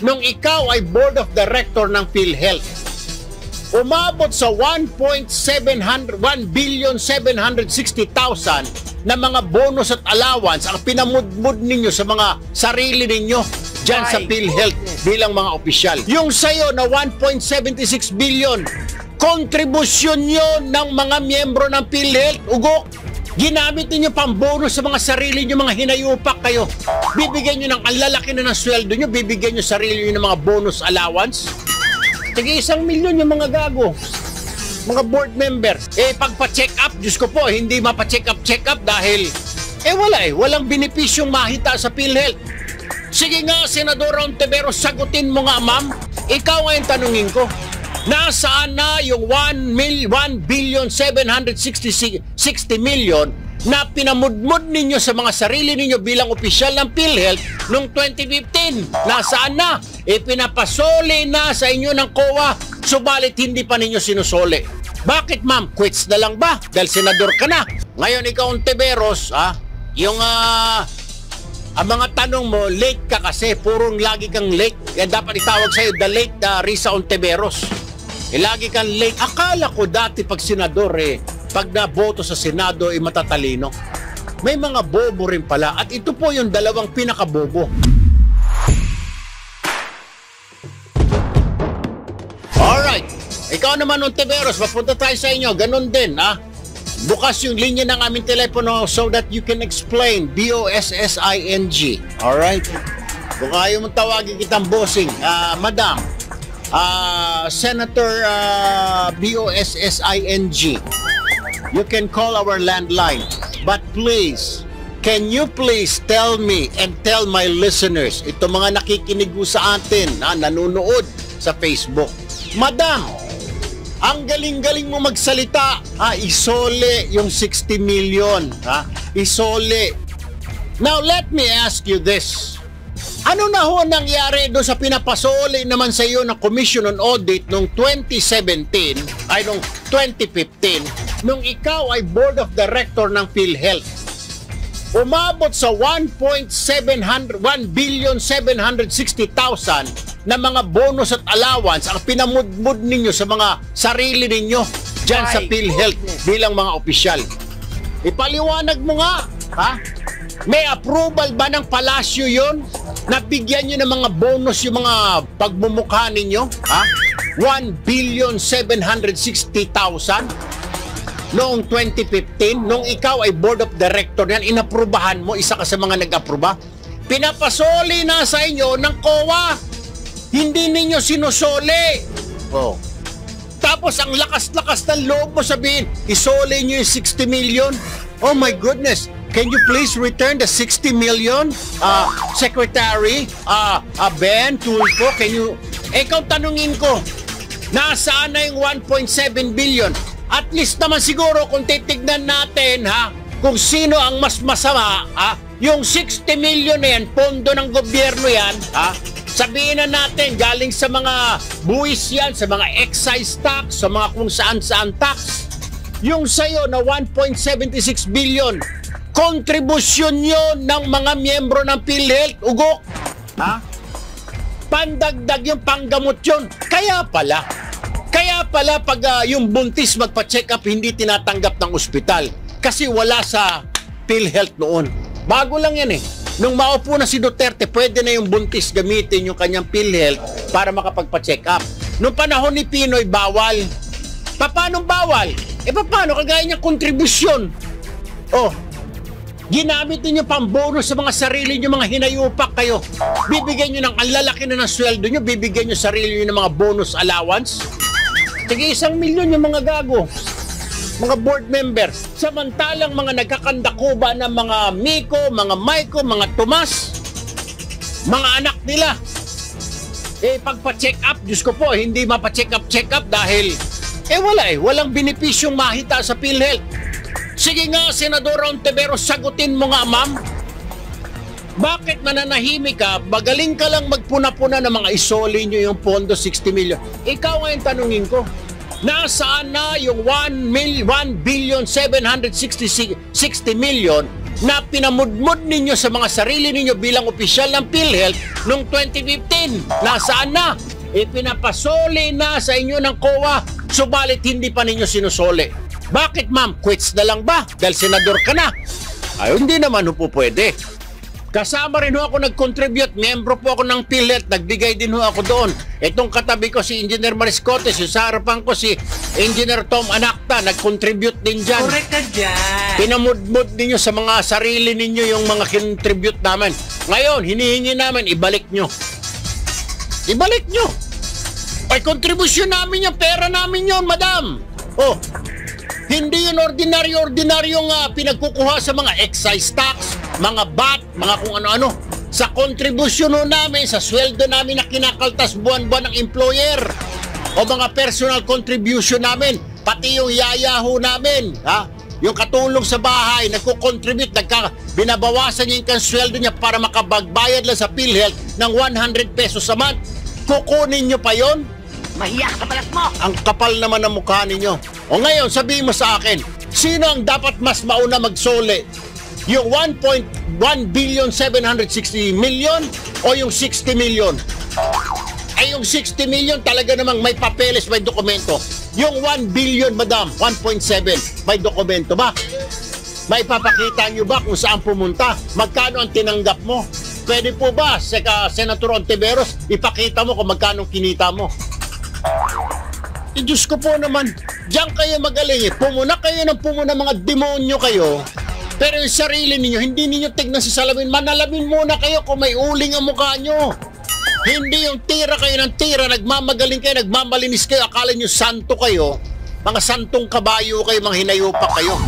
nung ikaw ay board of director ng PhilHealth. Umabot sa 1,760,000 na mga bonus at allowance ang pinamudmud ninyo sa mga sarili ninyo dyan sa PhilHealth bilang mga opisyal. Yung sayo na 1.76 billion, kontribusyon nyo ng mga miyembro ng PhilHealth, ugok. Ginamit niyo pang bonus sa mga sarili niyo, mga hinayupak kayo. Bibigyan niyo ng ang lalaki na ng sweldo niyo, bibigyan niyo sarili niyo ng mga bonus allowance. Tige 1 milyon yung mga gago, mga board member. Pagpa-check up, Diyos ko po, hindi mapa-check up dahil walang benepisyong mahita sa PhilHealth. Sige nga, Senador Ontiveros, sagutin mo nga, ma'am. Ikaw ngayon tanungin ko, nasaan na yung 1,760 million na pinamudmud ninyo sa mga sarili ninyo bilang opisyal ng PhilHealth noong 2015? Nasaan na? Pinapasoli na sa inyo ng COA, subalit hindi pa ninyo sinusoli. Bakit, ma'am? Quits na lang ba? Dahil senador ka na. Ngayon, ikaw, Ontiveros, ang mga tanong mo, late ka kasi, purong lagi kang late. Yan dapat itawag sa'yo, the late Risa Ontiveros. Lagi kang late. Akala ko dati pag senador pag naboto sa Senado matatalino. May mga bobo rin pala. At ito po yung dalawang pinakabobo. Alright. Ikaw naman, Ontiveros, mapunta tayo sa inyo. Ganon din, Bukas yung linya ng aming telepono so that you can explain. BOSSING. Alright. Kung ayaw mong tawagin kitang bossing, Madam, Senator BOSSING, you can call our landline. But please, can you please tell me and tell my listeners, ito mga nakikinig sa atin, nanonood sa Facebook, Madam, ang galing-galing mo magsalita, isole yung 60 million, isole. Now, let me ask you this. Ano na ho nangyari doon sa pinapasoli naman sa iyo ng Commission on Audit noong 2015, noong 2015, nung ikaw ay Board of Director ng PhilHealth? Umabot sa 1,760,000 na mga bonus at allowance ang pinamudmud ninyo sa mga sarili ninyo dyan sa PhilHealth bilang mga opisyal. Ipaliwanag mo nga, May approval ba ng palasyo yon? Nabigyan nyo ng mga bonus yung mga pagmumukha ninyo? 1,760,000 noong 2015, nung ikaw ay Board of Director yan, inaprubahan mo, isa ka sa mga nag-aproba. Pinapasoli na sa inyo ng COA, hindi ninyo sinusoli. Tapos ang lakas-lakas ng loob mo sabihin, isoli nyo yung 60 million. Oh my goodness, can you please return the 60 million? Secretary, Ben Tulfo, can you... Ikaw tanungin ko, nasaan na yung 1.7 billion? At least naman siguro kung titignan natin, kung sino ang mas masama, yung 60 million na yan, pondo ng gobyerno yan, sabihin na natin, galing sa mga buwis yan, sa mga excise tax, sa mga kung saan-saan tax. Yung sayo na 1.76 billion, kontribusyon yun ng mga miyembro ng PhilHealth, ugok. Pandagdag yung panggamot yun. Kaya pala pag yung buntis magpa-check up, hindi tinatanggap ng ospital. Kasi wala sa PhilHealth noon. Bago lang yan Nung maupo na si Duterte, pwede na yung buntis gamitin yung kanyang PhilHealth para makapagpa-check up. Nung panahon ni Pinoy, bawal. Paano bawal? Paano? Kagaya niyang kontribusyon. Ginamit niyo pang bonus sa mga sarili niyo, mga hinayupak kayo. Bibigyan niyo ng ang lalaki na ng sweldo niyo, bibigyan niyo sarili niyo ng mga bonus allowance. Tige 1 milyon yung mga gago, mga board members. Samantalang mga nagkakandakuba ng mga Miko, mga Maiko, mga Tomas, mga anak nila, pagpa-check up, Diyos ko po, hindi mapa-check up dahil walang benepisyong mahita sa PhilHealth. Sige nga, Senador Ontiveros, sagutin mo nga, ma'am. Bakit nananahimik ka? Magaling ka lang magpuna-puna ng mga isoli nyo yung pondo 60 million. Ikaw ngayon tanungin ko, nasaan na yung 1,760 million na pinamudmud ninyo sa mga sarili ninyo bilang opisyal ng PhilHealth noong 2015. Nasaan na? Ipinapasoli na sa inyo ng COA, subalit hindi pa ninyo sinusoli. Bakit ma'am? Quits na lang ba? Dahil senador ka na? Ay, hindi naman po pwede. Kasama rin ho ako nag-contribute, miyembro po ako ng PhilHealth, nagbigay din ho ako doon. Itong katabi ko si Engineer Mariscotes, yung sa harapan ko si Engineer Tom Anacta, nag-contribute din dyan. Correct ka dyan. Pinamudmud ninyo sa mga sarili ninyo yung mga contribute namin. Ngayon, hinihingi namin, ibalik nyo. Ibalik nyo. Ay, kontribusyon namin yung pera namin yun, madam. Oh, hindi yun ordinaryong pinagkukuha sa mga excise tax, mga VAT, mga kung ano-ano. Sa kontribusyon ho namin, sa sweldo namin na kinakaltas buwan-buwan ng employer. O mga personal contribution namin, pati yung yayaho namin, ha? Yung katulong sa bahay, nagko-contribute, binabawasan niya yung sweldo niya para makabagbayad lang sa PhilHealth ng 100 pesos a month. Kukunin niyo pa yon? Mahiya ka balas mo. Ang kapal naman ng mukha ninyo. O ngayon, sabihin mo sa akin, sino ang dapat mas mauna magsole? Yung 1.1 billion 760 million o yung 60 million? Ay, yung 60 million talaga namang may papeles, may dokumento. Yung 1 billion, madam, 1.7, may dokumento ba? May papakita nyo ba kung saan pumunta? Magkano ang tinanggap mo? Pwede po ba, Senator Ontiveros, ipakita mo kung magkano kinita mo? Diyos ko po naman, diyan kayo magaling eh. Pumuna kayo ng pumuna, mga demonyo kayo. Pero yung sarili ninyo, hindi ninyo tignan sa salamin. Manalamin muna kayo kung may uling ang mukha nyo. Hindi yung tira kayo ng tira, nagmamagaling kayo, nagmamalinis kayo, akala nyo santo kayo. Mga santong kabayo kayo, mga hinayupa kayo.